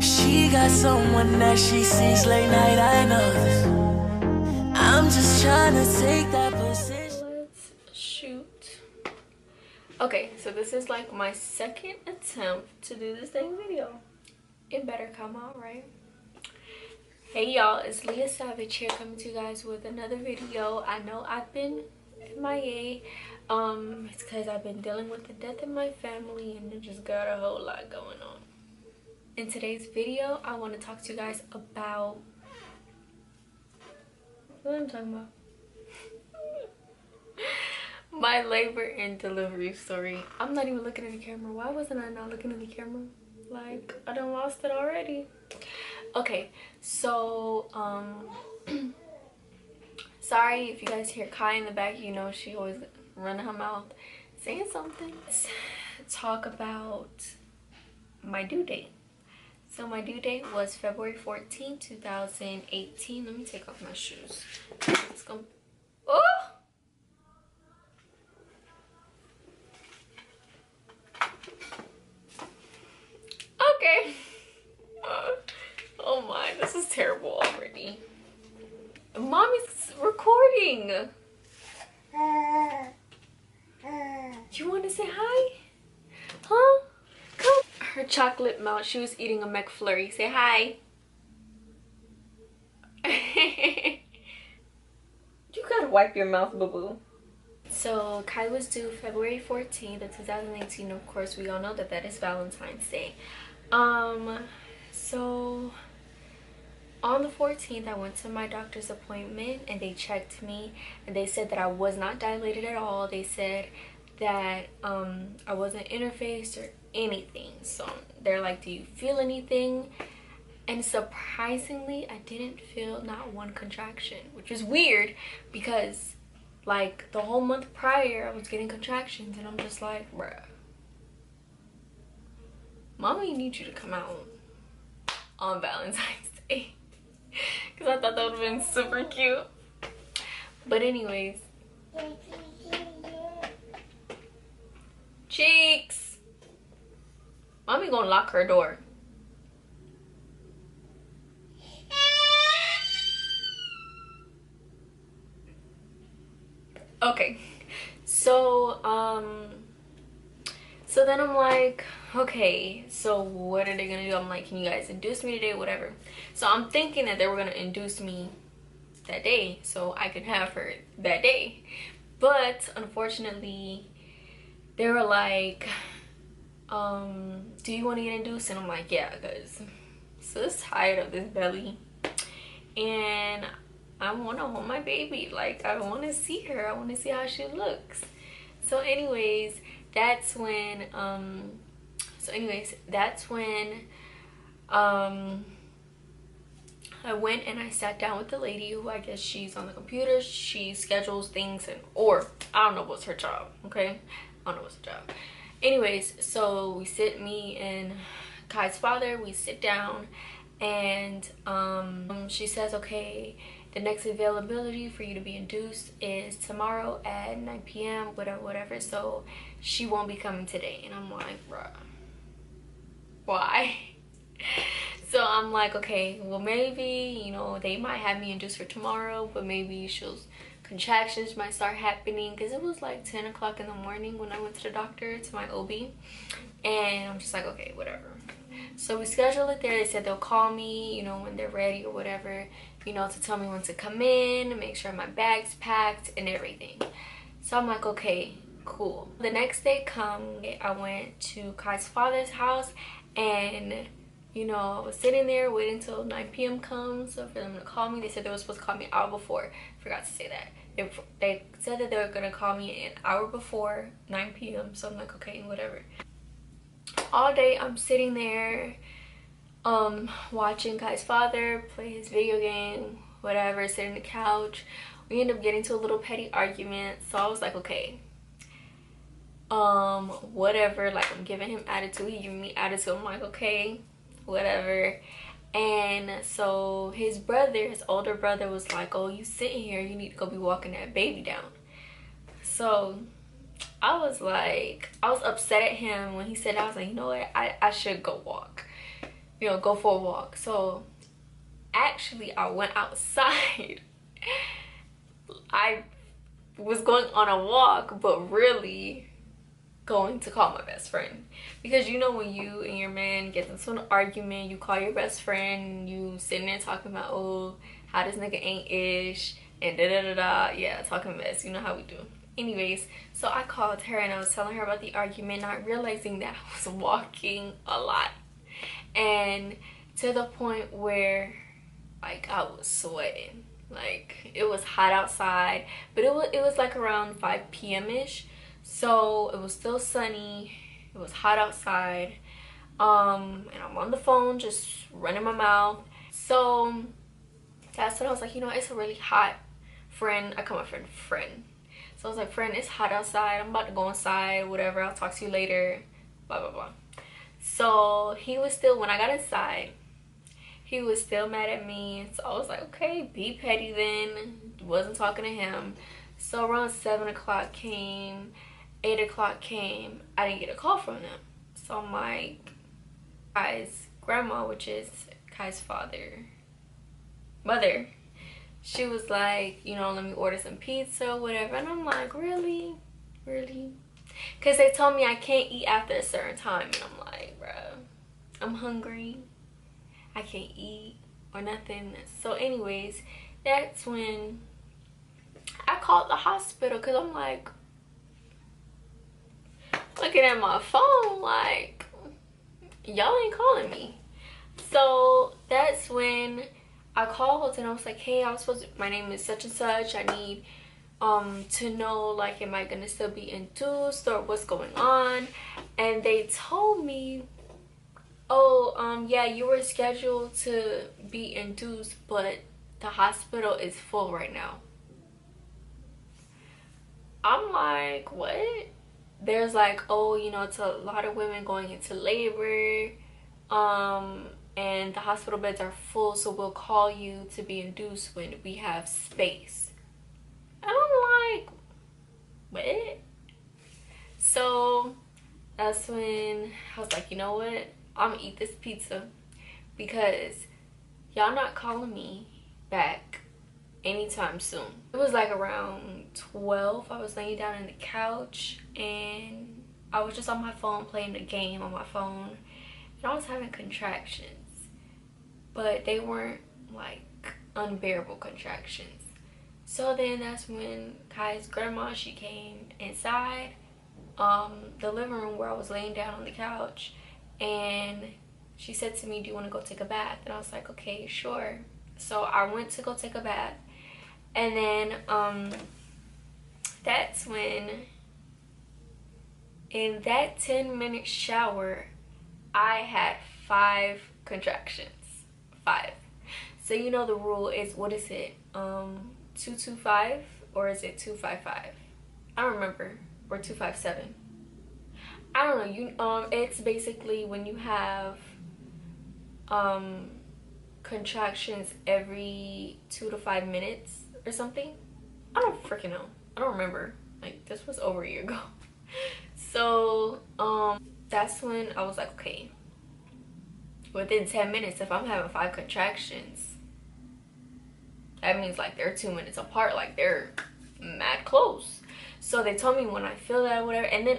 She got someone that she sees late night, I know this. I'm just trying to take that position. Let's shoot. Okay, so this is like my second attempt to do this dang video. It better come out right. Hey y'all, it's Leah Savage here, coming to you guys with another video. I know I've been MIA. It's because I've been dealing with the death in my family and it just got a whole lot going on. In today's video, I want to talk to you guys about what I'm talking about. My labor and delivery story. I'm not even looking at the camera. Why wasn't I not looking at the camera? Like, I done lost it already. Okay, so sorry if you guys hear Kai in the back. You know she always running her mouth saying something. Let's talk about my due date. So my due date was February 14, 2018. Let me take off my shoes. Let's go. Oh! Okay. Oh my, this is terrible already. Mommy's recording. You want to say hi? Huh? Come. Her chocolate mouth. She was eating a McFlurry. Say hi. You gotta wipe your mouth, boo-boo. So Kai was due February 14th of 2018. Of course, we all know that that is Valentine's Day. So on the 14th, I went to my doctor's appointment and they checked me and they said that I was not dilated at all. They said that I wasn't interfaced or anything. So they're like, do you feel anything? And surprisingly, I didn't feel not one contraction, which is weird because like the whole month prior I was getting contractions and I'm just like, bruh, mommy needs you to come out on Valentine's Day. Because I thought that would have been super cute. But anyways, Cheeks, mommy gonna lock her door. Okay, so so then I'm like, okay, so what are they gonna do? I'm like, can you guys induce me today, whatever. So I'm thinking that they were gonna induce me that day so I could have her that day, but unfortunately they were like, do you want to get induced? And I'm like, yeah, because I'm so tired of this belly and I want to hold my baby. Like, I want to see her. I want to see how she looks. So anyways, that's when I went and I sat down with the lady who, I guess she's on the computer. She schedules things, and or I don't know what's her job. Okay, I don't know what's her job. Anyways, so me and Kai's father, we sit down and she says, okay, the next availability for you to be induced is tomorrow at 9 p.m. whatever. So she won't be coming today. And I'm like, bruh, why? So I'm like, okay, well, maybe, you know, they might have me induced for tomorrow, but maybe contractions might start happening, because it was like 10 o'clock in the morning when I went to the doctor, to my OB. And I'm just like, okay, whatever. So we scheduled it there. They said they'll call me, you know, when they're ready or whatever, you know, to tell me when to come in, make sure my bag's packed and everything. So I'm like, okay, cool. The next day I went to Kai's father's house, and you know, I was sitting there waiting till 9 p.m. comes for them to call me. They said they were supposed to call me an hour before. Forgot to say that. They said that they were gonna call me an hour before 9 p.m. So I'm like, okay, whatever. All day I'm sitting there watching Kai's father play his video game, whatever, sitting on the couch. We ended up getting to a little petty argument. So I was like, okay, whatever. Like, I'm giving him attitude, he giving me attitude. I'm like, okay, whatever. And so his older brother was like, oh, you sitting here, you need to go be walking that baby down. So I was upset at him when he said that. I was like, you know what, I should go walk. you know, go for a walk. So actually I went outside. I was going on a walk, but really going to call my best friend. Because you know, when you and your man get into an argument, you call your best friend, you sitting there talking about, oh, how this nigga ain't ish, and da da da da. Yeah, talking mess. You know how we do. Anyways, so I called her and I was telling her about the argument, not realizing that I was walking a lot. And to the point where, like, I was sweating. Like, it was hot outside, but it was like around 5 p.m. ish. So it was still sunny, it was hot outside, and I'm on the phone just running my mouth. So that's when I was like, you know, it's a really hot, friend. I call my friend. So I was like, friend, it's hot outside, I'm about to go inside, whatever, I'll talk to you later, blah blah blah. So he was still, when I got inside, he was still mad at me. So I was like, okay, be petty then. Wasn't talking to him. So around 7 o'clock came, 8 o'clock came, I didn't get a call from them. So my Kai's grandma, which is Kai's mother, she was like, you know, let me order some pizza or whatever. And I'm like, really? Because they told me I can't eat after a certain time. And I'm like, bruh, I'm hungry, I can't eat or nothing. So anyways, that's when I called the hospital, because I'm like looking at my phone like, y'all ain't calling me. So that's when I called and I was like, hey, my name is such and such, I need to know, like, am I gonna still be induced or what's going on? And they told me, oh, yeah, you were scheduled to be induced, but the hospital is full right now. I'm like, what? There's like, oh, you know, it's a lot of women going into labor, and the hospital beds are full, so we'll call you to be induced when we have space. And I'm like, what? So that's when I was like, you know what, I'm gonna eat this pizza, because y'all not calling me back anytime soon. It was like around 12. I was laying down in the couch and I was just on my phone playing the game on my phone, and I was having contractions, but they weren't like unbearable contractions. So then that's when Kai's grandma, she came inside the living room where I was laying down on the couch, and she said to me, do you want to go take a bath? And I was like, okay, sure. So I went to go take a bath, and then that's when, in that 10-minute shower, I had 5 contractions. 5. So you know the rule is, what is it, 225 or is it 255? I don't remember. Or 257. I don't know. It's basically when you have contractions every 2 to 5 minutes or something. I don't freaking know. I don't remember. Like, this was over a year ago. So that's when I was like, okay, within 10 minutes, if I'm having 5 contractions, that means like they're 2 minutes apart, like they're mad close. So they told me when I feel that or whatever, and then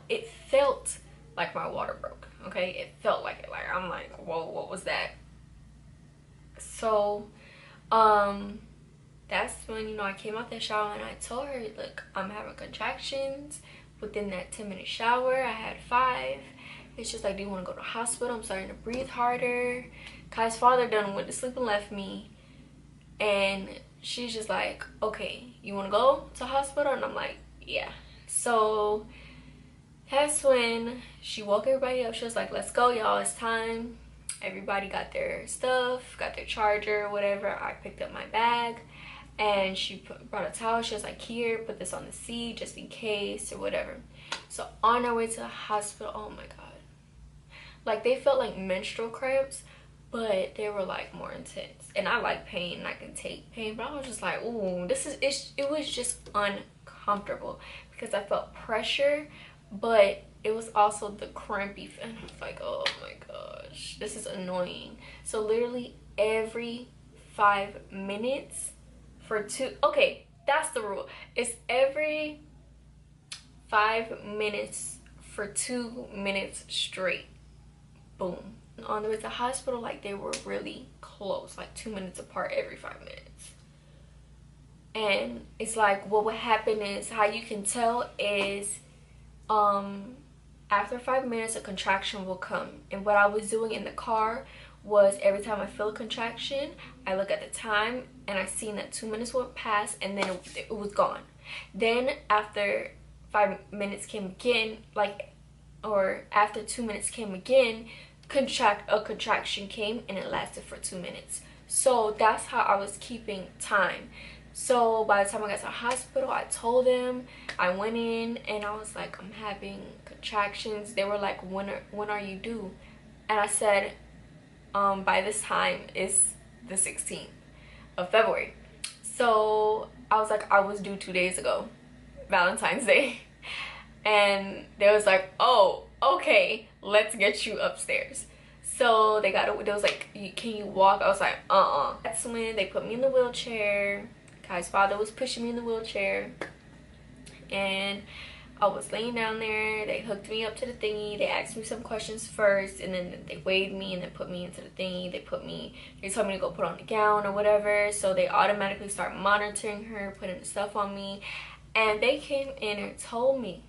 it felt like my water broke. Okay, it felt like it. Like, I'm like, whoa, what was that? So that's when, you know, I came out the shower and I told her, look, I'm having contractions within that 10-minute shower. I had 5. It's just like, do you want to go to the hospital? I'm starting to breathe harder. Kai's father done went to sleep and left me, and she's just like, okay, you want to go to the hospital? And I'm like, yeah. So that's when she woke everybody up. She was like, let's go, y'all, it's time. Everybody got their stuff, got their charger, whatever. I picked up my bag, and she brought a towel. She was like, here, put this on the seat just in case or whatever. So on our way to the hospital, oh my god, like, they felt like menstrual cramps, but they were like more intense. And I like pain, and I can take pain, but I was just like, ooh, it was just uncomfortable, because I felt pressure, but it was also the crampy, and I was like, oh my gosh, this is annoying. So literally every 5 minutes for two, okay, that's the rule. It's every 5 minutes for 2 minutes straight. Boom. On the way to the hospital, like, they were really close, like 2 minutes apart every 5 minutes. And it's like, what would happen is, how you can tell is after 5 minutes a contraction will come. And what I was doing in the car was, every time I feel a contraction, I look at the time and I seen that 2 minutes went past, and then it was gone. Then after 5 minutes came again, like, or after 2 minutes came again, a contraction came, and it lasted for 2 minutes. So that's how I was keeping time. So by the time I got to the hospital, I told them. I went in and I was like, I'm having contractions. They were like, when are you due? And I said, by this time is the 16th of February. So I was like, I was due 2 days ago, Valentine's Day. And they was like, oh, okay, let's get you upstairs. So they was like, can you walk? I was like, That's when they put me in the wheelchair. Kai's father was pushing me in the wheelchair, and I was laying down there. They hooked me up to the thingy. They asked me some questions first, and then they weighed me and then put me into the thingy. They told me to go put on the gown or whatever. So they automatically start monitoring her, putting the stuff on me. And they came in and told me,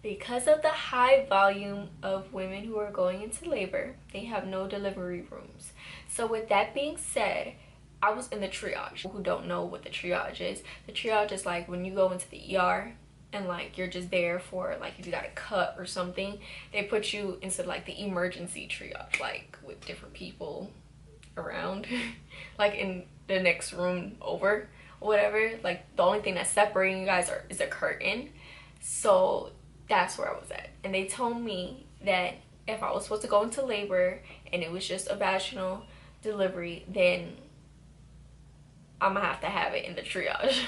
because of the high volume of women who are going into labor, they have no delivery rooms. So with that being said, I was in the triage. Who don't know what the triage is, the triage is like when you go into the ER and like you're just there for, like, if you got a cut or something, they put you into like the emergency triage, like with different people around like in the next room over or whatever. Like the only thing that's separating you guys is a curtain. So that's where I was at. And they told me that if I was supposed to go into labor and it was just a vaginal delivery, then I'm gonna have to have it in the triage.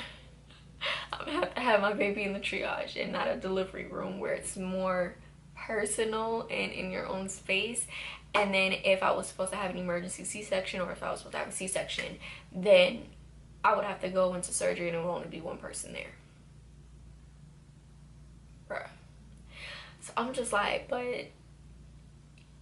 I'm gonna have to have my baby in the triage and not a delivery room where it's more personal and in your own space. And then if I was supposed to have an emergency C-section, or if I was supposed to have a C-section, then I would have to go into surgery and it would only be one person there. Bruh. So I'm just like, but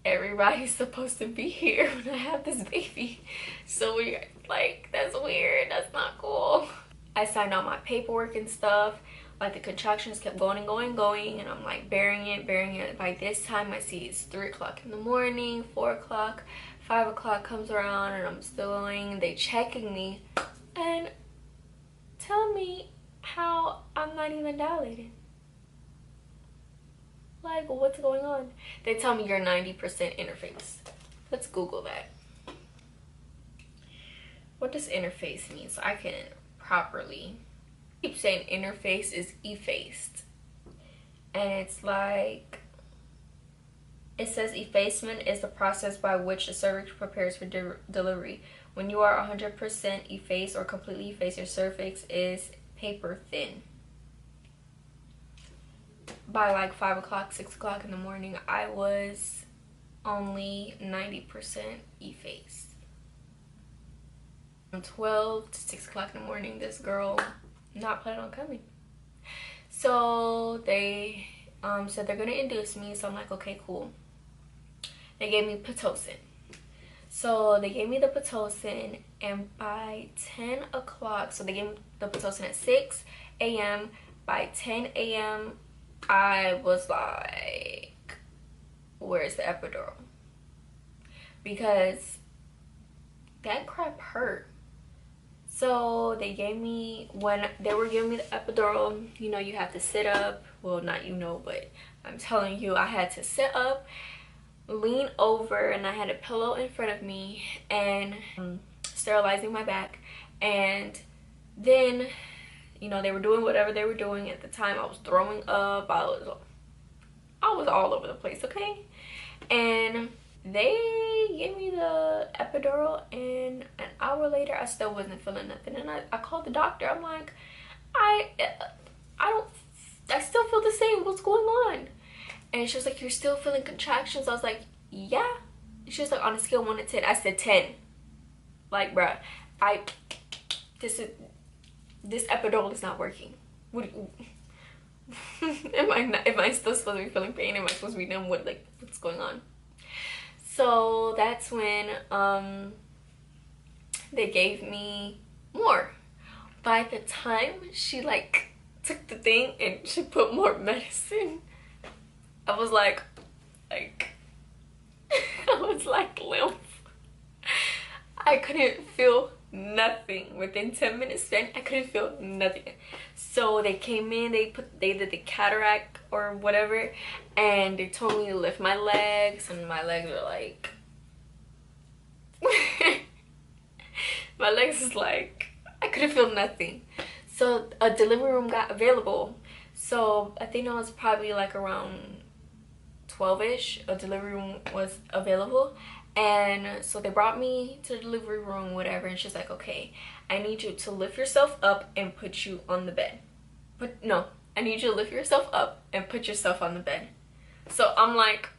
everybody's supposed to be here when I have this baby. So we're like, that's weird, that's not cool. I signed all my paperwork and stuff. Like the contractions kept going and going and going, and I'm like bearing it. By this time I see it's 3 o'clock in the morning, 4 o'clock, 5 o'clock comes around, and I'm still going, and they checking me and tell me how I'm not even dilated. Like, what's going on? They tell me you're 90% interface. Let's Google that. What does interface mean? So I can properly keep saying interface is effaced. And it's like, it says effacement is the process by which the cervix prepares for delivery. When you are 100% effaced or completely effaced, your cervix is paper thin. By like 5 o'clock, 6 o'clock in the morning, I was only 90% effaced. From 12 to 6 o'clock in the morning, this girl not planning on coming. So they said they're gonna induce me. So I'm like, okay, cool. They gave me Pitocin. So they gave me the Pitocin, and by 10 o'clock, so they gave me the Pitocin at 6 a.m. By 10 a.m. I was like, where's the epidural? Because that crap hurt. So they gave me, when they were giving me the epidural, you know, you have to sit up. Well, not you know, but I'm telling you, I had to sit up, lean over, and I had a pillow in front of me, and sterilizing my back. And then, you know, they were doing whatever they were doing. At the time, I was throwing up. I was all over the place, okay? And they gave me the epidural, and an hour later, I still wasn't feeling nothing. And I called the doctor. I'm like, I still feel the same. What's going on? And she was like, you're still feeling contractions? I was like, yeah. She was like, on a scale of 1 to 10. I said 10. Like, bruh, this epidural is not working. What am I still supposed to be feeling pain? Am I supposed to be numb? What's going on? So that's when they gave me more. By the time she like took the thing and she put more medicine, I was like I was like limp. I couldn't feel nothing. Within 10 minutes spent, I couldn't feel nothing. So they came in, they did the cataract or whatever, and they told me to lift my legs, and my legs are like my legs is like, I couldn't feel nothing. So a delivery room got available. So I think it was probably like around 12ish, a delivery room was available. And so they brought me to the delivery room, whatever, and she's like, okay, I need you to lift yourself up and put you on the bed. But no, I need you to lift yourself up and put yourself on the bed. So I'm like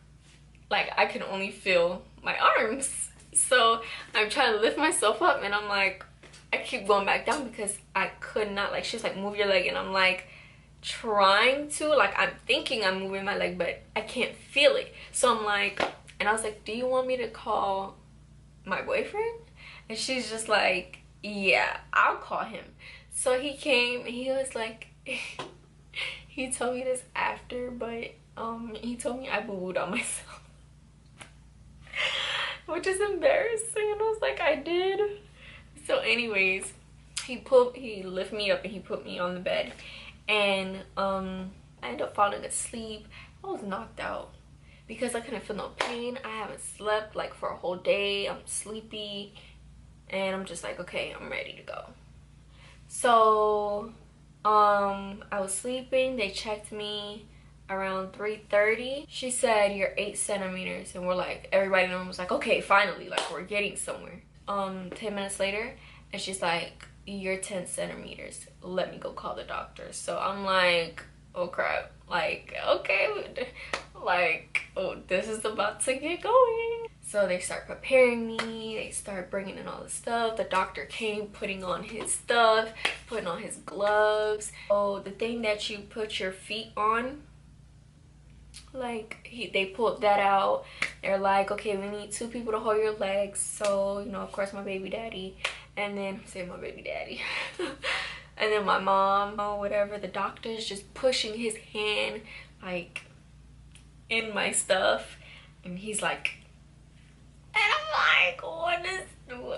I can only feel my arms. So I'm trying to lift myself up, and I'm like, I keep going back down because I could not, like, she's like, move your leg, and I'm like trying to, like, I'm thinking I'm moving my leg, but I can't feel it. So I'm like, and I was like, do you want me to call my boyfriend? And she's just like, yeah, I'll call him. So he came and he was like, he told me this after, but he told me I boo-booed on myself. Which is embarrassing. And I was like, I did. So anyways, he lifted me up and he put me on the bed. And I ended up falling asleep. I was knocked out because I couldn't feel no pain. I haven't slept like for a whole day. I'm sleepy, and I'm just like, okay, I'm ready to go. So I was sleeping. They checked me around 3:30. She said, you're 8 centimeters, and we're like, everybody in the room was like, okay, finally, like, we're getting somewhere. 10 minutes later, and she's like, you're 10 centimeters, let me go call the doctor. So I'm like, oh crap, like, okay, like, oh, this is about to get going. So they start preparing me, they start bringing in all the stuff. The doctor came, putting on his stuff, putting on his gloves. Oh, the thing that you put your feet on, like, they pulled that out. They're like, okay, we need 2 people to hold your legs. So, you know, of course, my baby daddy, and then say my baby daddy and then my mom or whatever. The doctor's just pushing his hand like in my stuff, and he's like, and I'm like, what is,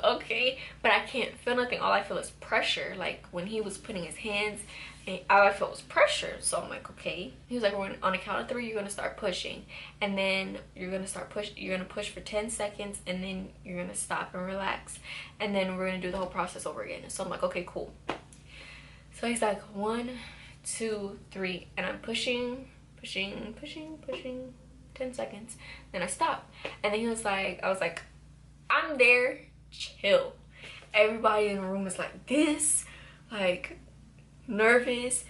okay, but I can't feel nothing. All I feel is pressure. Like, when he was putting his hands, and all I felt was pressure. So I'm like, okay. He was like, we're on a count of 3, you're gonna start pushing, and then you're gonna push for 10 seconds, and then you're gonna stop and relax, and then we're gonna do the whole process over again. So I'm like, okay, cool. So he's like, 1, 2, 3, and I'm pushing 10 seconds, then I stop. And then he was like, I was like, I'm there, chill. Everybody in the room is like this, like nervous.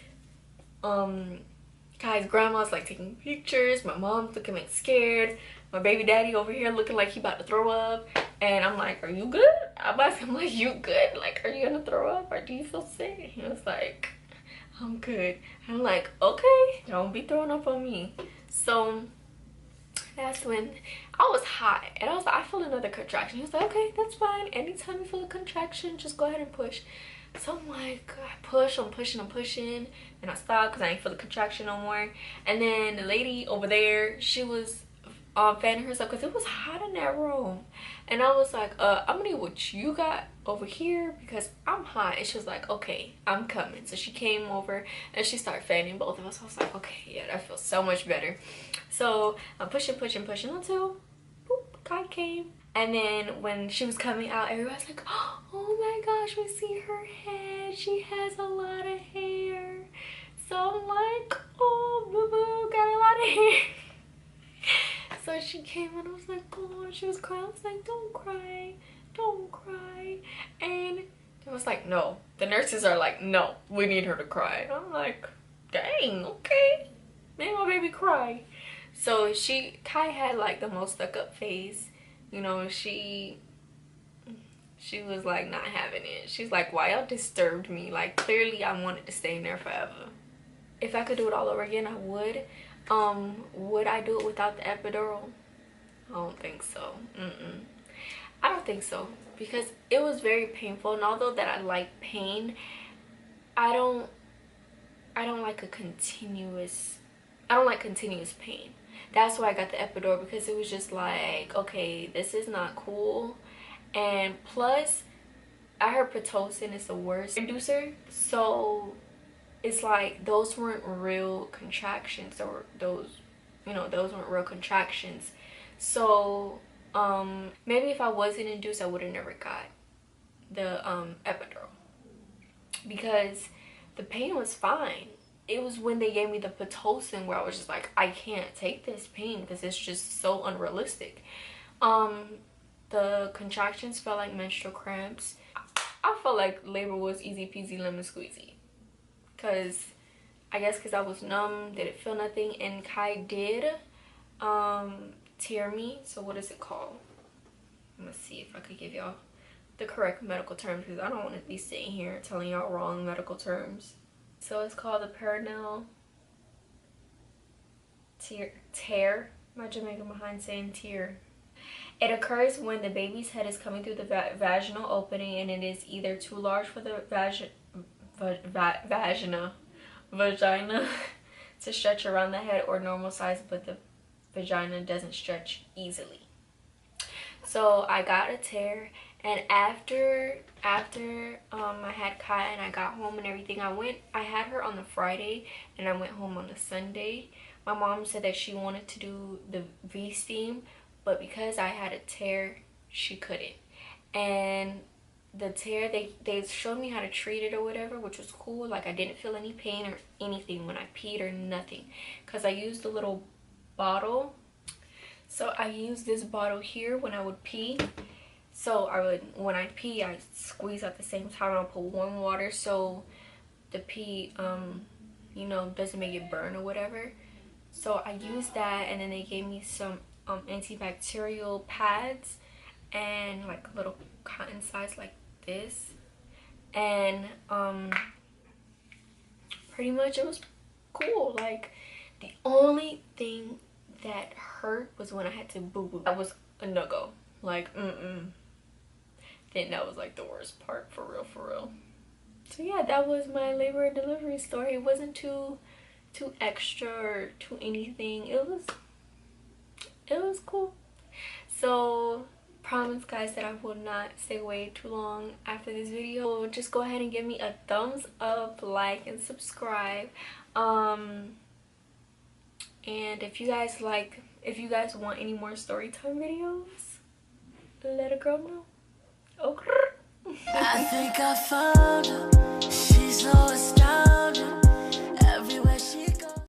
Guy's grandma's like taking pictures, my mom's looking like scared, my baby daddy over here looking like he about to throw up. And I'm like, are you good? I'm asking him, like, you good? Like, are you gonna throw up, or do you feel sick? And he was like, I'm good. I'm like, okay, don't be throwing up on me. So that's when I was hot, and I was like, I feel another contraction. He was like, okay, that's fine. Anytime you feel a contraction, just go ahead and push. So I'm like, I push, I'm pushing, and I stop because I ain't feel the contraction no more. And then the lady over there, she was fanning herself because it was hot in that room. And I was like, I'm gonna need what you got over here because I'm hot. And she was like, okay, I'm coming. So she came over and she started fanning both of us. I was like, okay, yeah, that feels so much better. So I'm pushing until boop, guy came. And then when she was coming out, everybody's like, oh my gosh, we see her head. She has a lot of hair. So I'm like, oh, boo-boo, got a lot of hair. So she came and I was like, oh, she was crying. I was like, don't cry, don't cry. And it was like, no. The nurses are like, no, we need her to cry. And I'm like, dang, okay. Made my baby cry. So Kai had like the most stuck up face. You know, she was like not having it. She's like, why y'all disturbed me? Like clearly I wanted to stay in there forever. If I could do it all over again, I would. Would I do it without the epidural? I don't think so. I don't think so, because it was very painful, and although that I like pain, I don't like continuous pain. That's why I got the epidural, because it was just like, okay, this is not cool. And plus I heard Pitocin is the worst inducer, so it's like those weren't real contractions, or those weren't real contractions. So maybe if I wasn't induced, I would have never got the epidural, because the pain was fine. It was when they gave me the Pitocin where I was just like, I can't take this pain because it's just so unrealistic. The contractions felt like menstrual cramps. I felt like labor was easy peasy lemon squeezy, because I guess because I was numb, didn't feel nothing. And Kai did tear me. So what is it called? I'm gonna see if I could give y'all the correct medical terms, because I don't want to be sitting here telling y'all wrong medical terms. So it's called the perineal tear. My Jamaican behind saying tear. It occurs when the baby's head is coming through the vaginal opening, and it is either too large for the vagina to stretch around the head, or normal size, but the vagina doesn't stretch easily. So I got a tear, and after I had Kai and I got home and everything, I had her on the Friday and I went home on the Sunday. My mom said that she wanted to do the V-steam, but because I had a tear, she couldn't. And the tear, they showed me how to treat it or whatever, which was cool. Like I didn't feel any pain or anything when I peed or nothing, because I used a little bottle. So I used this bottle here when I would pee. So when I pee, I squeeze at the same time. I'll put warm water so the pee you know, doesn't make it burn or whatever. So I used that, and then they gave me some antibacterial pads and like little cotton size like this, and pretty much it was cool. Like the only thing that hurt was when I had to boo-boo. That was a no-go. Like then that was like the worst part, for real. So yeah, that was my labor and delivery story. It wasn't too extra or too anything. It was cool. So promise guys that I will not stay away too long after this video. Just go ahead and give me a thumbs up, like, and subscribe. And if you guys want any more story time videos, let a girl know. Okay. I think I found